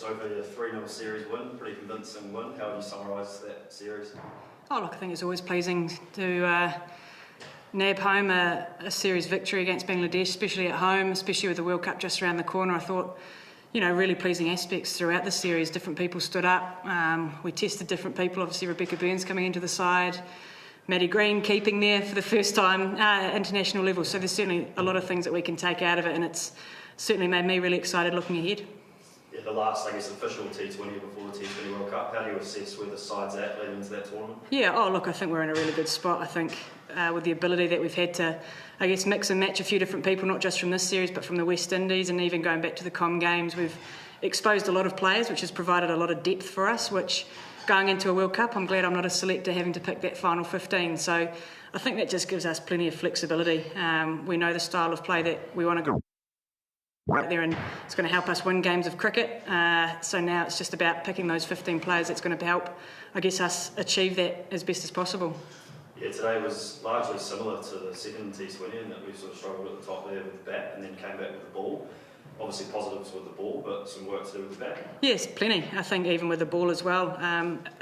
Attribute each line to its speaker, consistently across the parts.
Speaker 1: Sophie, a 3-0 series win, pretty convincing win. How would you summarise that series?
Speaker 2: Oh, look, I think it's always pleasing to nab home a series victory against Bangladesh, especially at home, especially with the World Cup just around the corner. I thought, really pleasing aspects throughout the series. Different people stood up. We tested different people. Obviously, Rebecca Burns coming into the side, Maddie Green keeping there for the first time at international level. So there's certainly a lot of things that we can take out of it, and it's certainly made me really excited looking ahead.
Speaker 1: Yeah, the last, official T20 before the T20 World Cup. How do you assess where the side's at leading into that tournament?
Speaker 2: Yeah, look, I think we're in a really good spot. I think with the ability that we've had to, mix and match a few different people, not just from this series, but from the West Indies, and even going back to the Com Games, we've exposed a lot of players, which has provided a lot of depth for us, which going into a World Cup, I'm glad I'm not a selector having to pick that final 15. So I think that just gives us plenty of flexibility. We know the style of play that we want to go right there, and it's going to help us win games of cricket. So now it's just about picking those 15 players that's going to help, us achieve that as best as possible.
Speaker 1: Yeah, today was largely similar to the second T20 in that we sort of struggled at the top there with the bat and then came back with the ball. Obviously positives with the ball, but some work to do with the bat. Yes,
Speaker 2: plenty. I think even with the ball as well,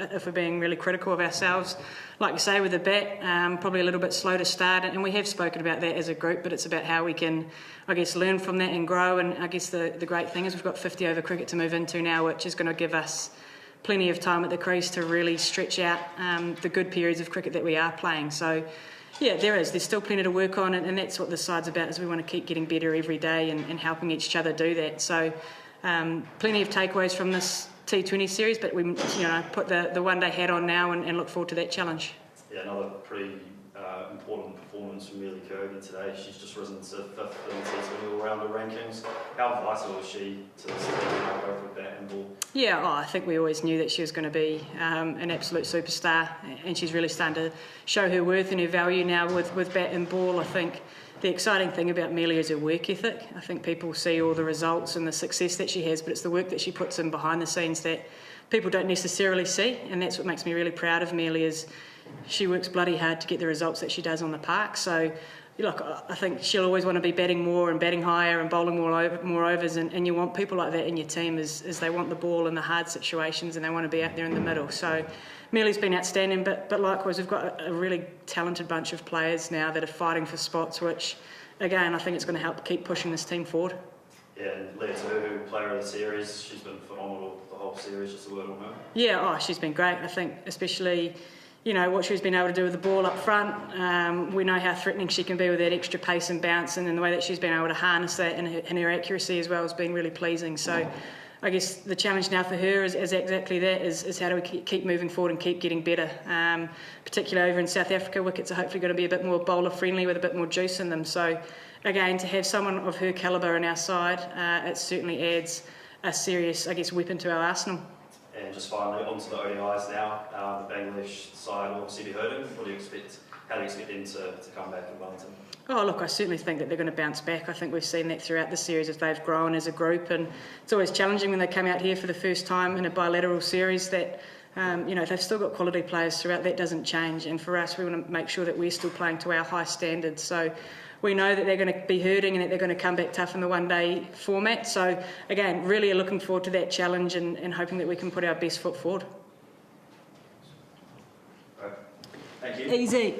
Speaker 2: if we're being really critical of ourselves, like you say, with the bat, probably a little bit slow to start, and we have spoken about that as a group, but it's about how we can, learn from that and grow. And the great thing is we've got 50 over cricket to move into now, which is going to give us plenty of time at the crease to really stretch out the good periods of cricket that we are playing. So yeah, there's still plenty to work on, and that's what this side's about, is we want to keep getting better every day and helping each other do that. So plenty of takeaways from this T20 series, but we put the one-day hat on now and look forward to that challenge.
Speaker 1: Yeah, another pretty important performance from Mealy Kirby today. She's just risen to 5th in the T20 all-rounder rankings. How vital is she to this team, both with bat and ball?
Speaker 2: Yeah, I think we always knew that she was going to be an absolute superstar, and she's really starting to show her worth and her value now with bat and ball. I think the exciting thing about Mealy is her work ethic. I think people see all the results and the success that she has, but it's the work that she puts in behind the scenes that people don't necessarily see, and that's what makes me really proud of Mealy, is she works bloody hard to get the results that she does on the park. So look, I think she'll always want to be batting more and batting higher and bowling more overs, and you want people like that in your team, as they want the ball in the hard situations and they want to be out there in the middle. So Mealy's been outstanding, but likewise we've got a really talented bunch of players now that are fighting for spots, which again I think it's going to help keep pushing this team forward.
Speaker 1: Yeah, and Leah Turhu, player of the series, she's been phenomenal the whole series. Just a word on her.
Speaker 2: Yeah, she's been great. I think especially what she's been able to do with the ball up front. We know how threatening she can be with that extra pace and bounce, and then the way that she's been able to harness that and her accuracy as well has been really pleasing. So I guess the challenge now for her is exactly that, is how do we keep moving forward and keep getting better. Particularly over in South Africa, wickets are hopefully going to be a bit more bowler friendly with a bit more juice in them. So again, to have someone of her calibre in our side, it certainly adds a serious, weapon to our arsenal.
Speaker 1: And just finally, onto the ODIs now. The Bangladesh side will obviously be hurting. How do you expect them to come back in Wellington?
Speaker 2: Oh, look, I certainly think that they're going to bounce back. I think we've seen that throughout the series as they've grown as a group, and it's always challenging when they come out here for the first time in a bilateral series that, they've still got quality players throughout. That doesn't change, and for us, we want to make sure that we're still playing to our high standards. So we know that they're going to be hurting and that they're going to come back tough in the one-day format. So again, really looking forward to that challenge and hoping that we can put our best foot forward.
Speaker 1: Right. Thank you.
Speaker 2: Easy.